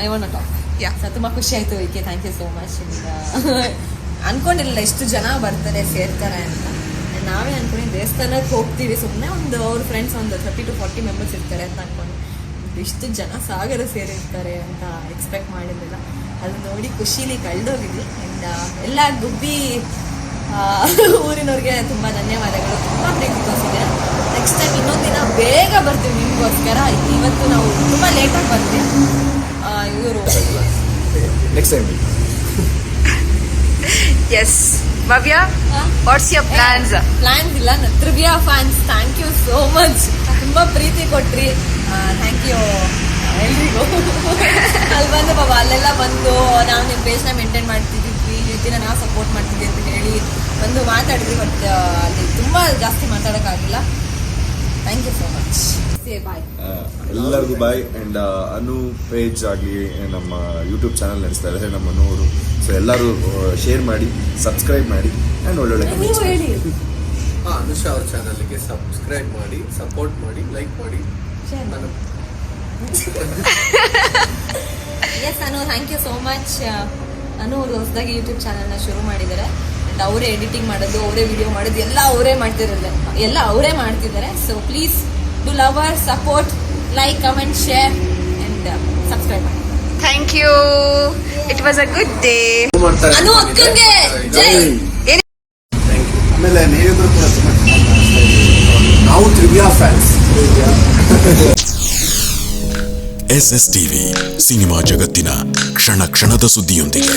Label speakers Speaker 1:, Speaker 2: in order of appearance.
Speaker 1: I want talk. ತುಂಬ ಖುಷಿ ಆಯಿತು ವಿಕೆ, ಥ್ಯಾಂಕ್ ಯು ಸೋ ಮಚ್. ಅನ್ಕೊಂಡಿರಲಿಲ್ಲ ಇಷ್ಟು ಜನ ಬರ್ತಾರೆ ಸೇರ್ತಾರೆ ಅಂತ. ನಾವೇ ಅನ್ಕೊಂಡು ದೇವಸ್ಥಾನಕ್ಕೆ ಹೋಗ್ತೀವಿ ಸುಮ್ಮನೆ ಒಂದು ಅವ್ರ ಫ್ರೆಂಡ್ಸ್ ಒಂದು 30 to 40 ಮೆಂಬರ್ಸ್ ಇರ್ತಾರೆ ಅಂತ ಅನ್ಕೊಂಡು ಇಷ್ಟು ಜನ ಸಾಗರ ಸೇರಿರ್ತಾರೆ ಅಂತ ಎಕ್ಸ್ಪೆಕ್ಟ್ ಮಾಡಿರಲಿಲ್ಲ. ಅದು ನೋಡಿ ಖುಷಿಲಿ ಕಳೆದೋಗಿದ್ವಿ. ಆ್ಯಂಡ್ ಎಲ್ಲ ಗುಬ್ಬಿ ಊರಿನವ್ರಿಗೆ ತುಂಬ ಧನ್ಯವಾದಗಳು, ತುಂಬ ಪ್ರೀತಿ ತೋರಿಸಿದೆ. ನೆಕ್ಸ್ಟ್ ಟೈಮ್ ಇನ್ನೊಂದು ದಿನ ಬೇಗ ಬರ್ತೀವಿ ನಿಮಗೋಸ್ಕರ. ಇವತ್ತು ನಾವು ತುಂಬ ಲೇಟಾಗಿ ಬಂದ್ವಿ. ಇವರು
Speaker 2: next time.
Speaker 3: Yes Bhavya, what's your plans
Speaker 1: ಇಲ್ಲ. Trivya fans, thank you so much. ತುಂಬ ಪ್ರೀತಿ ಕೊಟ್ರಿ, ಥ್ಯಾಂಕ್ ಯು ಎಲ್ರಿಗೂ. ಅಲ್ಲಿ ಬಂದು ಬಾಬಾ ಅಲ್ಲೆಲ್ಲ ಬಂದು ನಾವು ನಿಮ್ಮ ಪೇಜ್ನ ಮೇಂಟೈನ್ ಮಾಡ್ತಿದ್ವಿ, ದಿನ ನಾವು ಸಪೋರ್ಟ್ ಮಾಡ್ತಿದ್ವಿ ಅಂತ ಹೇಳಿ ಬಂದು ಮಾತಾಡಿದ್ವಿ. ಬಟ್ ಅಲ್ಲಿ ತುಂಬ ಜಾಸ್ತಿ ಮಾತಾಡೋಕ್ಕಾಗಿಲ್ಲ. Thank you so much. Bye
Speaker 2: ಎಲ್ಲರಿಗೂ ಬಾಯ್. ಆ್ಯಂಡ್ ಅನು ಪೇಜ್ ಆಗಲಿ ನಮ್ಮ ಯೂಟ್ಯೂಬ್ ಚಾನಲ್ ನಡೆಸ್ತಾ ಇದ್ದಾರೆ ನಮ್ಮ ಅನು ಅವರು. ಸೊ ಎಲ್ಲರೂ ಶೇರ್ ಮಾಡಿ, ಸಬ್ಸ್ಕ್ರೈಬ್ ಮಾಡಿ ಆ್ಯಂಡ್ ಒಳ್ಳೊಳ್ಳೆ
Speaker 1: ನೀವು ಹೇಳಿ.
Speaker 4: ಅನುಷಾ ಅವ್ರ ಚಾನಲ್ಗೆ ಸಬ್ಸ್ಕ್ರೈಬ್ ಮಾಡಿ, ಸಪೋರ್ಟ್ ಮಾಡಿ, ಲೈಕ್ ಮಾಡಿ.
Speaker 1: Yes Anu, thank you so much. Anu ಅವರು ಹೊಸದಾಗಿ ಯೂಟ್ಯೂಬ್ ಚಾನಲ್ನ ಶುರು ಮಾಡಿದ್ದಾರೆ. ಆ್ಯಂಡ್ ಅವರೇ ಎಡಿಟಿಂಗ್ ಮಾಡೋದು, ಅವರೇ ವಿಡಿಯೋ ಮಾಡೋದು ಎಲ್ಲ ಅವರೇ ಮಾಡ್ತಿದ್ದಾರೆ. So please do love our, support, like, comment, share and subscribe ಮಾಡಿ.
Speaker 3: Thank you. It was a good day.
Speaker 1: Anu ಅಕ್ಕಂಗೆ ಜೈ.
Speaker 4: ಆಮೇಲೆ ನೀವಿಬ್ರು ಕೂಡ ತುಂಬ ನಾವು ತ್ರಿವ್ಯಾ ಫ್ಯಾನ್ಸ್.
Speaker 5: SS TV ಸಿನಿಮಾ ಜಗತ್ತಿನ ಕ್ಷಣ ಕ್ಷಣದ ಸುದ್ದಿಯೊಂದಿಗೆ.